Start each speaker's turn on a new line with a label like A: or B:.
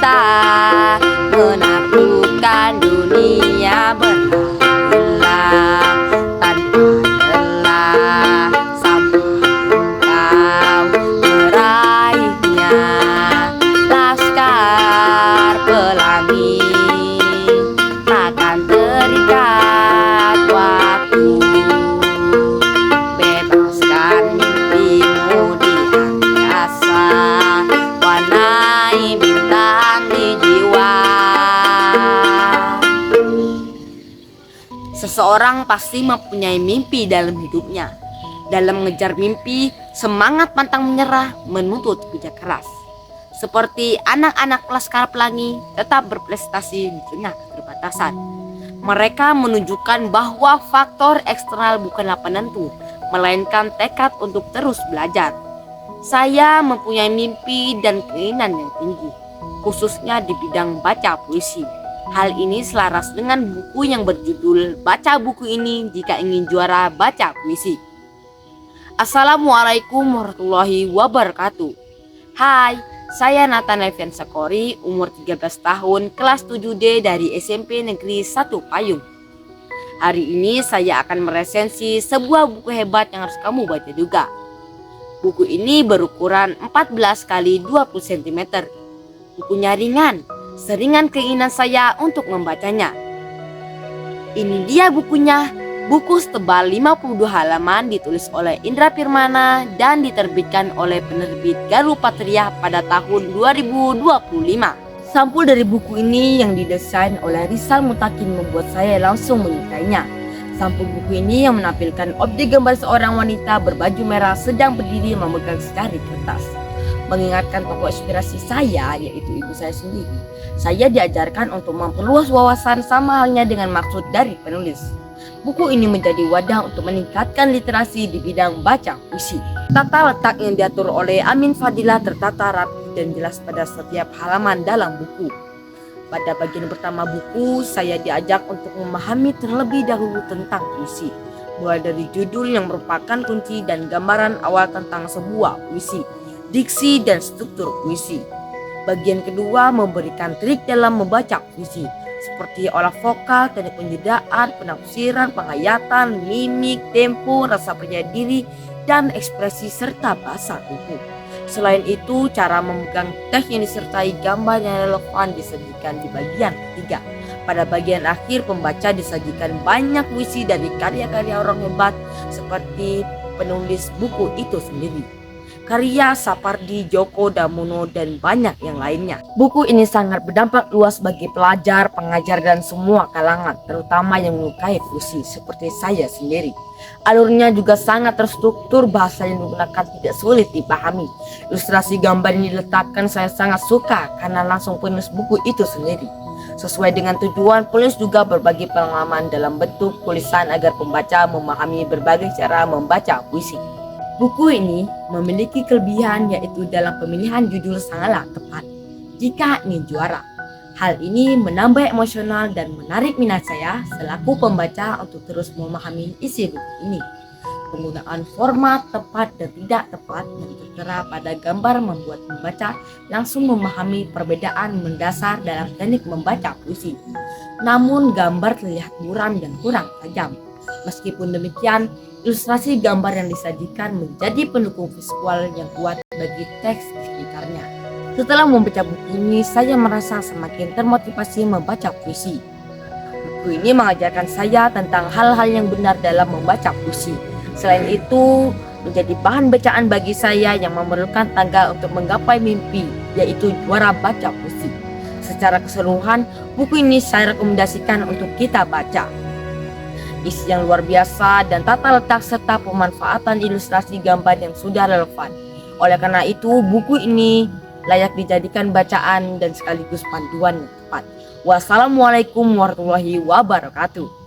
A: bisa menaklukkan dunia berhadilah tanpa lelah sampai engkau meraihnya. Laskar Pelangi takkan terikat waktu, bebaskan mimpimu di angkasa, warnai bintang di jiwa. Seseorang pasti mempunyai mimpi dalam hidupnya. Dalam mengejar mimpi, semangat pantang menyerah menuntut kerja keras. Seperti anak-anak Laskar Pelangi tetap berprestasi di tengah keterbatasan. Mereka menunjukkan bahwa faktor eksternal bukanlah penentu, melainkan tekad untuk terus belajar. Saya mempunyai mimpi dan keinginan yang tinggi, khususnya di bidang baca puisi. Hal ini selaras dengan buku yang berjudul "Baca Buku Ini Jika Ingin Juara Baca Puisi". Assalamualaikum warahmatullahi wabarakatuh. Hai, saya Nathan Levian Sakori, umur 13 tahun, kelas 7D dari SMP Negeri 1 Payung. Hari ini saya akan meresensi sebuah buku hebat yang harus kamu baca juga. Buku ini berukuran 14 x 20 cm. Bukunya ringan, seringan keinginan saya untuk membacanya. Ini dia bukunya, buku setebal 52 halaman ditulis oleh Indra Firmana dan diterbitkan oleh penerbit Garupatria pada tahun 2025. Sampul dari buku ini yang didesain oleh Rizal Mutakin membuat saya langsung menyukainya. Sampul buku ini yang menampilkan objek gambar seorang wanita berbaju merah sedang berdiri memegang secari kertas, mengingatkan tokoh inspirasi saya, yaitu ibu saya sendiri. Saya diajarkan untuk memperluas wawasan sama halnya dengan maksud dari penulis. Buku ini menjadi wadah untuk meningkatkan literasi di bidang baca puisi. Tata letak yang diatur oleh Amin Fadilah tertata rapi dan jelas pada setiap halaman dalam buku. Pada bagian pertama buku, saya diajak untuk memahami terlebih dahulu tentang puisi, mulai dari judul yang merupakan kunci dan gambaran awal tentang sebuah puisi, diksi dan struktur puisi. Bagian kedua memberikan trik dalam membaca puisi, seperti olah vokal, teknik penjedaan, penafsiran, penghayatan, mimik, tempo, rasa percaya diri, dan ekspresi serta bahasa tubuh. Selain itu, cara memegang teks yang disertai gambar yang relevan disajikan di bagian ketiga. Pada bagian akhir, pembaca disajikan banyak puisi dari karya-karya orang hebat seperti penulis buku itu sendiri, karya Sapardi, Djoko Damono, dan banyak yang lainnya. Buku ini sangat berdampak luas bagi pelajar, pengajar, dan semua kalangan, terutama yang menyukai puisi seperti saya sendiri. Alurnya juga sangat terstruktur, bahasa yang digunakan tidak sulit dipahami. Ilustrasi gambar yang diletakkan saya sangat suka karena langsung penulis buku itu sendiri. Sesuai dengan tujuan, penulis juga berbagi pengalaman dalam bentuk tulisan agar pembaca memahami berbagai cara membaca puisi. Buku ini memiliki kelebihan, yaitu dalam pemilihan judul sangatlah tepat jika ingin juara. Hal ini menambah emosional dan menarik minat saya selaku pembaca untuk terus memahami isi buku ini. Penggunaan format tepat dan tidak tepat yang tertera pada gambar membuat pembaca langsung memahami perbedaan mendasar dalam teknik membaca puisi. Namun gambar terlihat muram dan kurang tajam. Meskipun demikian, ilustrasi gambar yang disajikan menjadi pendukung visual yang kuat bagi teks di sekitarnya. Setelah membaca buku ini, saya merasa semakin termotivasi membaca puisi. Buku ini mengajarkan saya tentang hal-hal yang benar dalam membaca puisi. Selain itu, menjadi bahan bacaan bagi saya yang memerlukan tangga untuk menggapai mimpi, yaitu juara baca puisi. Secara keseluruhan, buku ini saya rekomendasikan untuk kita baca. Isi yang luar biasa dan tata letak serta pemanfaatan ilustrasi gambar yang sudah relevan. Oleh karena itu, buku ini layak dijadikan bacaan dan sekaligus panduan yang tepat. Wassalamualaikum warahmatullahi wabarakatuh.